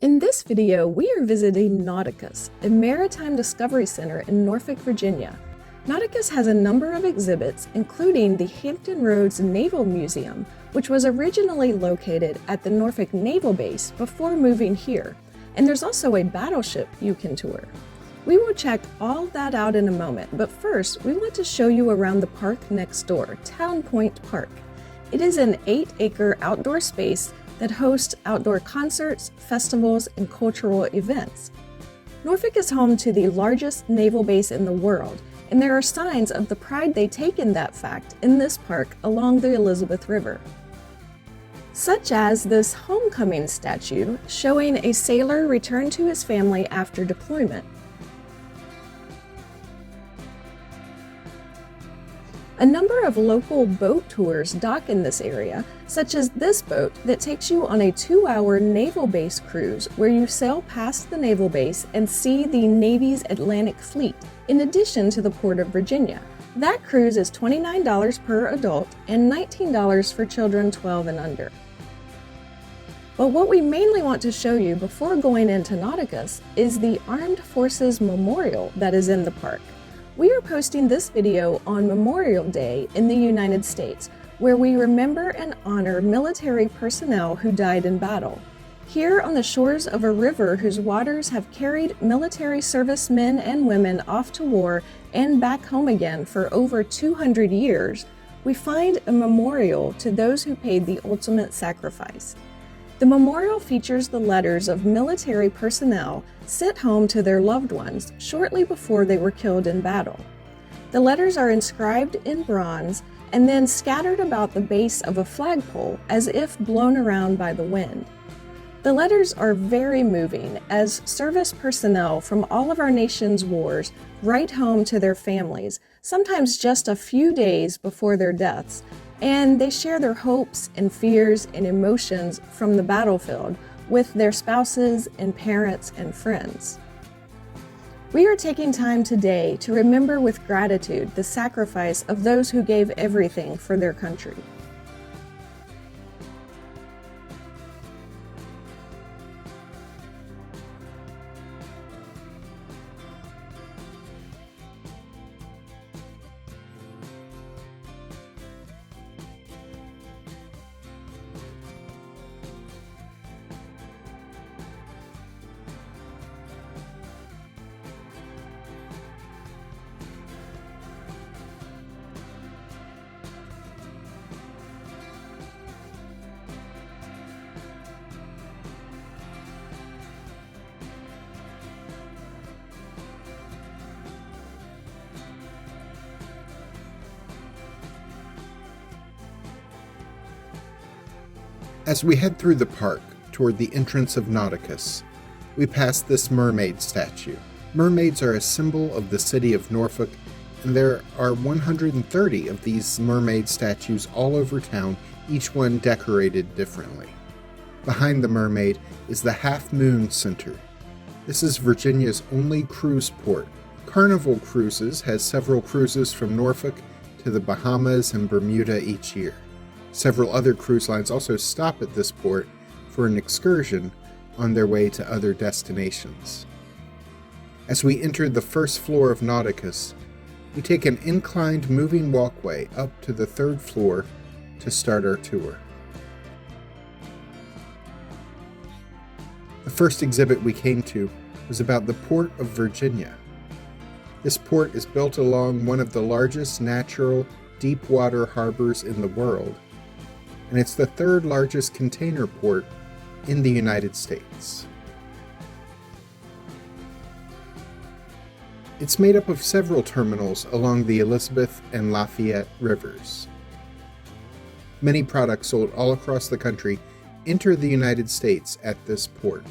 In this video, we are visiting Nauticus, a maritime discovery center in Norfolk, Virginia. Nauticus has a number of exhibits, including the Hampton Roads Naval Museum, which was originally located at the Norfolk Naval Base before moving here, and there's also a battleship you can tour. We will check all that out in a moment, but first, we want to show you around the park next door, Town Point Park. It is an 8-acre outdoor space that hosts outdoor concerts, festivals, and cultural events. Norfolk is home to the largest naval base in the world, and there are signs of the pride they take in that fact in this park along the Elizabeth River. Such as this homecoming statue showing a sailor return to his family after deployment. A number of local boat tours dock in this area, such as this boat that takes you on a 2-hour naval base cruise where you sail past the naval base and see the Navy's Atlantic Fleet, in addition to the Port of Virginia. That cruise is $29 per adult and $19 for children 12 and under. But what we mainly want to show you before going into Nauticus is the Armed Forces Memorial that is in the park. We are posting this video on Memorial Day in the United States, where we remember and honor military personnel who died in battle. Here on the shores of a river whose waters have carried military servicemen and women off to war and back home again for over 200 years, we find a memorial to those who paid the ultimate sacrifice. The memorial features the letters of military personnel sent home to their loved ones shortly before they were killed in battle. The letters are inscribed in bronze and then scattered about the base of a flagpole as if blown around by the wind. The letters are very moving as service personnel from all of our nation's wars write home to their families, sometimes just a few days before their deaths, and they share their hopes and fears and emotions from the battlefield with their spouses and parents and friends. We are taking time today to remember with gratitude the sacrifice of those who gave everything for their country. As we head through the park toward the entrance of Nauticus, we pass this mermaid statue. Mermaids are a symbol of the city of Norfolk, and there are 130 of these mermaid statues all over town, each one decorated differently. Behind the mermaid is the Half Moon Center. This is Virginia's only cruise port. Carnival Cruises has several cruises from Norfolk to the Bahamas and Bermuda each year. Several other cruise lines also stop at this port for an excursion on their way to other destinations. As we enter the first floor of Nauticus, we take an inclined moving walkway up to the 3rd floor to start our tour. The first exhibit we came to was about the Port of Virginia. This port is built along one of the largest natural deep water harbors in the world, and it's the 3rd largest container port in the United States. It's made up of several terminals along the Elizabeth and Lafayette rivers. Many products sold all across the country enter the United States at this port.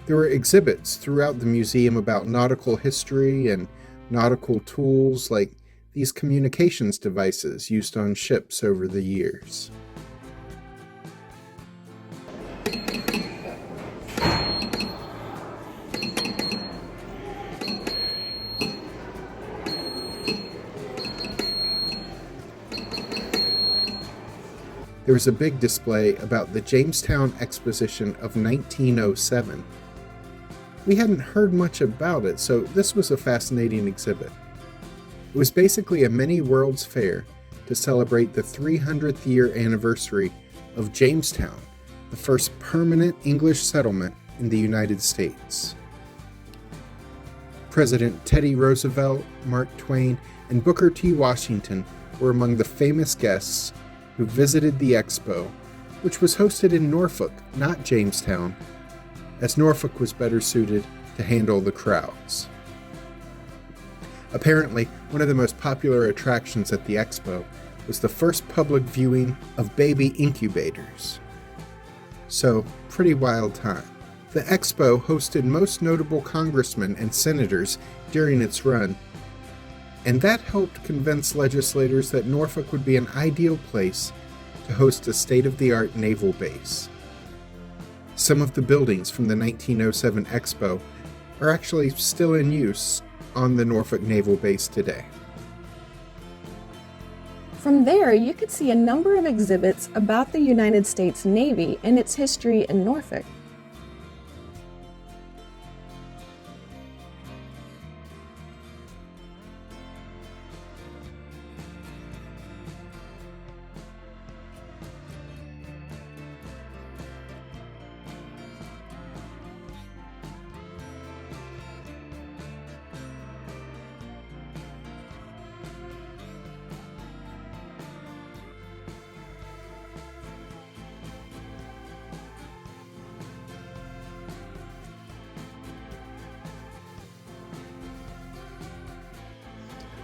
There were exhibits throughout the museum about nautical history and nautical tools like these communications devices used on ships over the years. There was a big display about the Jamestown Exposition of 1907. We hadn't heard much about it, so this was a fascinating exhibit. It was basically a mini World's Fair to celebrate the 300th year anniversary of Jamestown, the first permanent English settlement in the United States. President Teddy Roosevelt, Mark Twain, and Booker T. Washington were among the famous guests who visited the expo, which was hosted in Norfolk, not Jamestown, as Norfolk was better suited to handle the crowds. Apparently, one of the most popular attractions at the expo was the first public viewing of baby incubators. So, pretty wild time. The expo hosted most notable congressmen and senators during its run, and that helped convince legislators that Norfolk would be an ideal place to host a state-of-the-art naval base. Some of the buildings from the 1907 Expo are actually still in use on the Norfolk Naval Base today. From there, you could see a number of exhibits about the United States Navy and its history in Norfolk.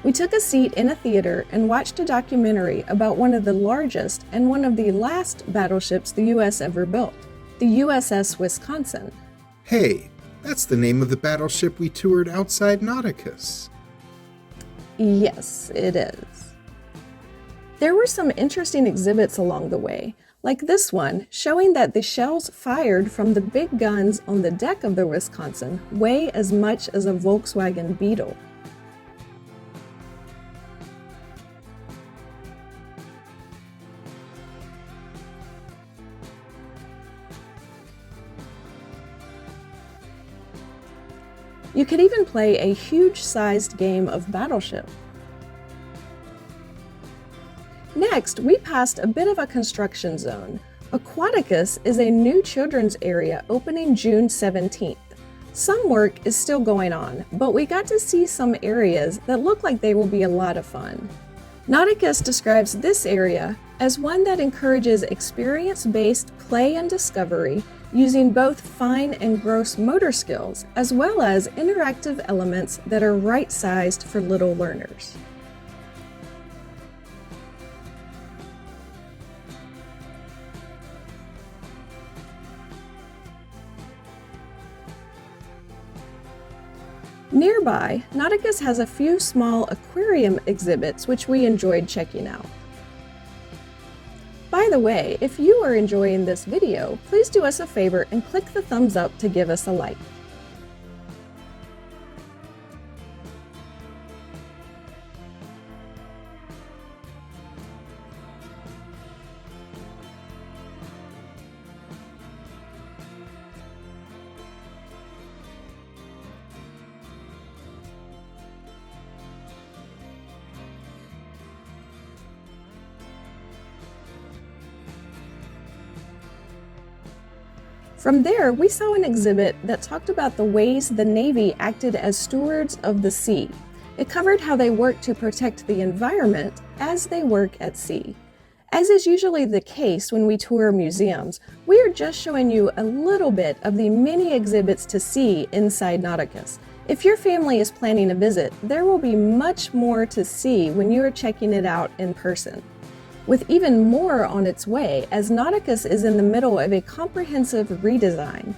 We took a seat in a theater and watched a documentary about one of the largest and one of the last battleships the U.S. ever built, the USS Wisconsin. Hey, that's the name of the battleship we toured outside Nauticus. Yes, it is. There were some interesting exhibits along the way, like this one showing that the shells fired from the big guns on the deck of the Wisconsin weigh as much as a Volkswagen Beetle. You could even play a huge-sized game of Battleship. Next, we passed a bit of a construction zone. Aquaticus is a new children's area opening June 17th. Some work is still going on, but we got to see some areas that look like they will be a lot of fun. Nauticus describes this area as one that encourages experience-based play and discovery, using both fine and gross motor skills, as well as interactive elements that are right-sized for little learners. Nearby, Nauticus has a few small aquarium exhibits which we enjoyed checking out. By the way, if you are enjoying this video, please do us a favor and click the thumbs up to give us a like. From there, we saw an exhibit that talked about the ways the Navy acted as stewards of the sea. It covered how they work to protect the environment as they work at sea. As is usually the case when we tour museums, we are just showing you a little bit of the many exhibits to see inside Nauticus. If your family is planning a visit, there will be much more to see when you are checking it out in person, with even more on its way as Nauticus is in the middle of a comprehensive redesign.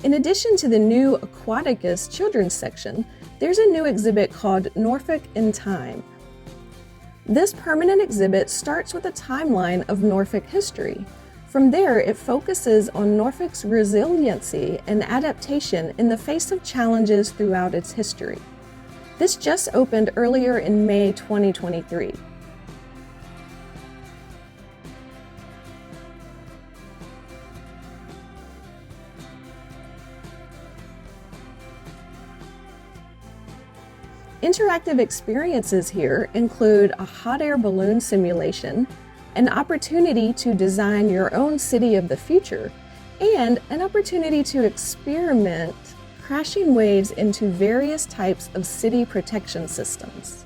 In addition to the new Aquaticus children's section, there's a new exhibit called Norfolk in Time. This permanent exhibit starts with a timeline of Norfolk history. From there, it focuses on Norfolk's resiliency and adaptation in the face of challenges throughout its history. This just opened earlier in May 2023. Interactive experiences here include a hot air balloon simulation, an opportunity to design your own city of the future, and an opportunity to experiment crashing waves into various types of city protection systems.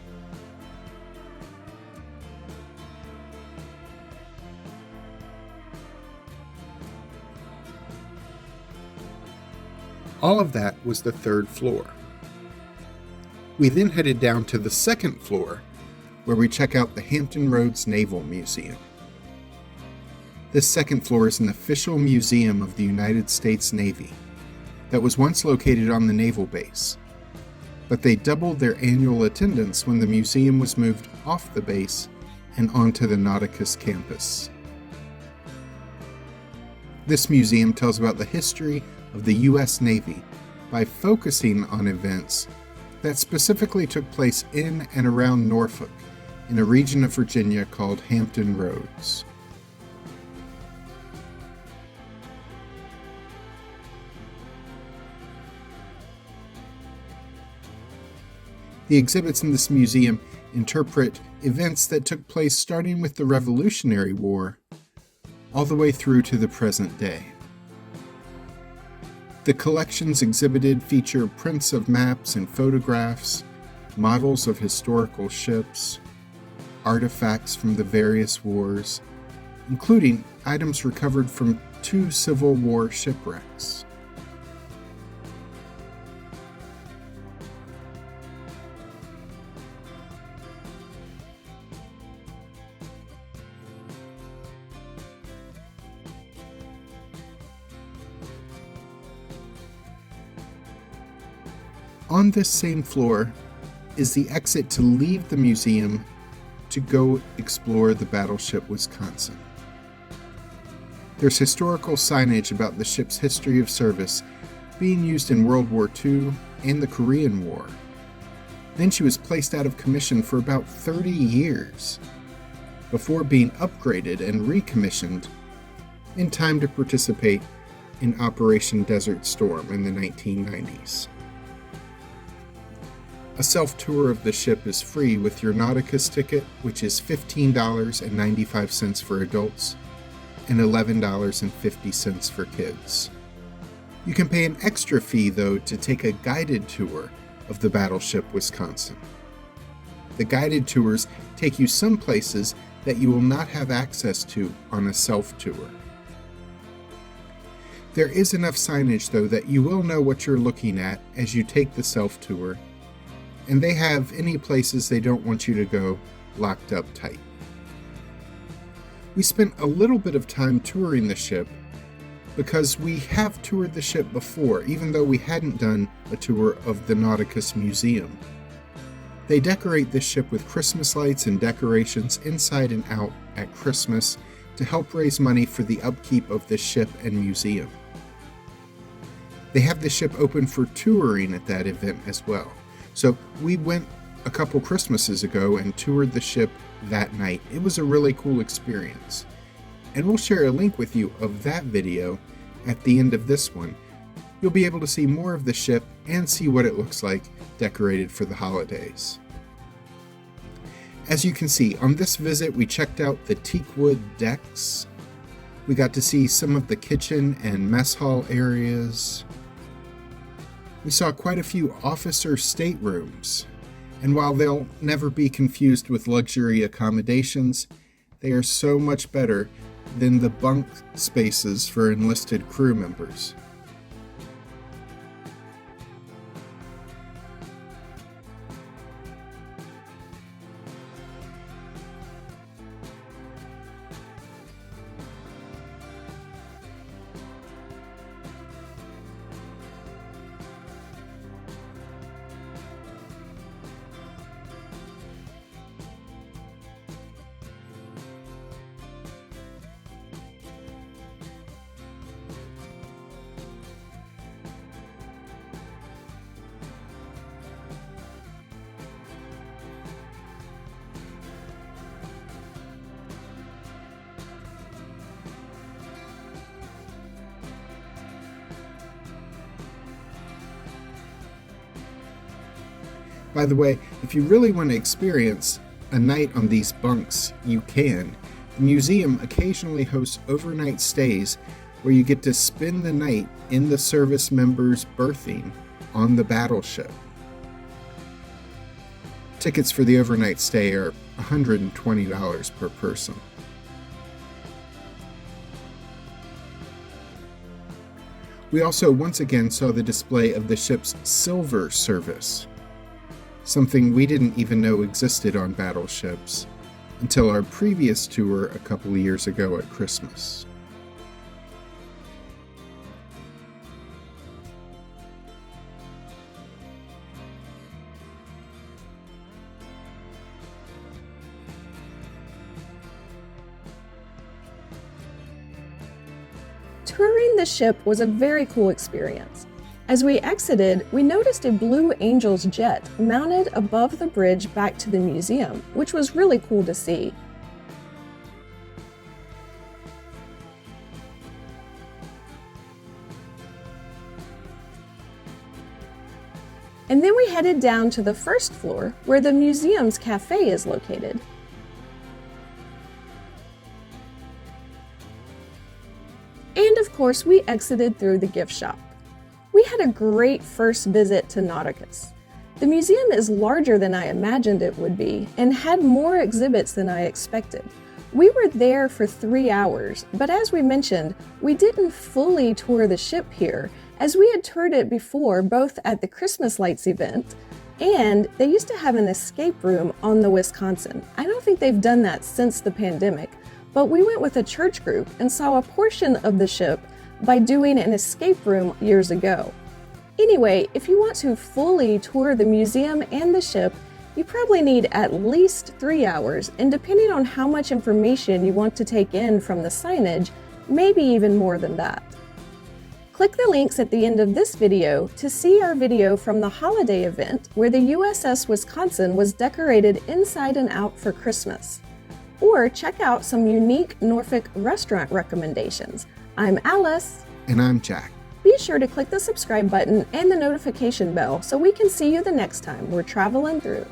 All of that was the third floor. We then headed down to the second floor, where we check out the Hampton Roads Naval Museum. This second floor is an official museum of the United States Navy that was once located on the naval base, but they doubled their annual attendance when the museum was moved off the base and onto the Nauticus campus. This museum tells about the history of the U.S. Navy by focusing on events that specifically took place in and around Norfolk, in a region of Virginia called Hampton Roads. The exhibits in this museum interpret events that took place starting with the Revolutionary War all the way through to the present day. The collections exhibited feature prints of maps and photographs, models of historical ships, artifacts from the various wars, including items recovered from 2 Civil War shipwrecks. On this same floor is the exit to leave the museum to go explore the Battleship Wisconsin. There's historical signage about the ship's history of service being used in World War II and the Korean War. Then she was placed out of commission for about 30 years before being upgraded and recommissioned in time to participate in Operation Desert Storm in the 1990s. A self-tour of the ship is free with your Nauticus ticket, which is $15.95 for adults and $11.50 for kids. You can pay an extra fee, though, to take a guided tour of the Battleship Wisconsin. The guided tours take you some places that you will not have access to on a self-tour. There is enough signage, though, that you will know what you're looking at as you take the self-tour, and they have any places they don't want you to go locked up tight. We spent a little bit of time touring the ship because we have toured the ship before, even though we hadn't done a tour of the Nauticus Museum. They decorate this ship with Christmas lights and decorations inside and out at Christmas to help raise money for the upkeep of the ship and museum. They have the ship open for touring at that event as well. So we went a couple Christmases ago and toured the ship that night. It was a really cool experience. And we'll share a link with you of that video at the end of this one. You'll be able to see more of the ship and see what it looks like decorated for the holidays. As you can see, on this visit we checked out the teakwood decks. We got to see some of the kitchen and mess hall areas. We saw quite a few officer staterooms, and while they'll never be confused with luxury accommodations, they are so much better than the bunk spaces for enlisted crew members. By the way, if you really want to experience a night on these bunks, you can. The museum occasionally hosts overnight stays where you get to spend the night in the service members' berthing on the battleship. Tickets for the overnight stay are $120 per person. We also once again saw the display of the ship's silver service, something we didn't even know existed on battleships until our previous tour a couple of years ago at Christmas. Touring the ship was a very cool experience. As we exited, we noticed a Blue Angels jet mounted above the bridge back to the museum, which was really cool to see. And then we headed down to the first floor, where the museum's cafe is located. And of course, we exited through the gift shop. We had a great first visit to Nauticus. The museum is larger than I imagined it would be and had more exhibits than I expected. We were there for 3 hours, but as we mentioned, we didn't fully tour the ship here, as we had toured it before both at the Christmas lights event and they used to have an escape room on the Wisconsin. I don't think they've done that since the pandemic, but we went with a church group and saw a portion of the ship by doing an escape room years ago. Anyway, if you want to fully tour the museum and the ship, you probably need at least 3 hours, and depending on how much information you want to take in from the signage, maybe even more than that. Click the links at the end of this video to see our video from the holiday event where the USS Wisconsin was decorated inside and out for Christmas. Or check out some unique Norfolk restaurant recommendations. I'm Alice. And I'm Jack. Be sure to click the subscribe button and the notification bell so we can see you the next time we're traveling through.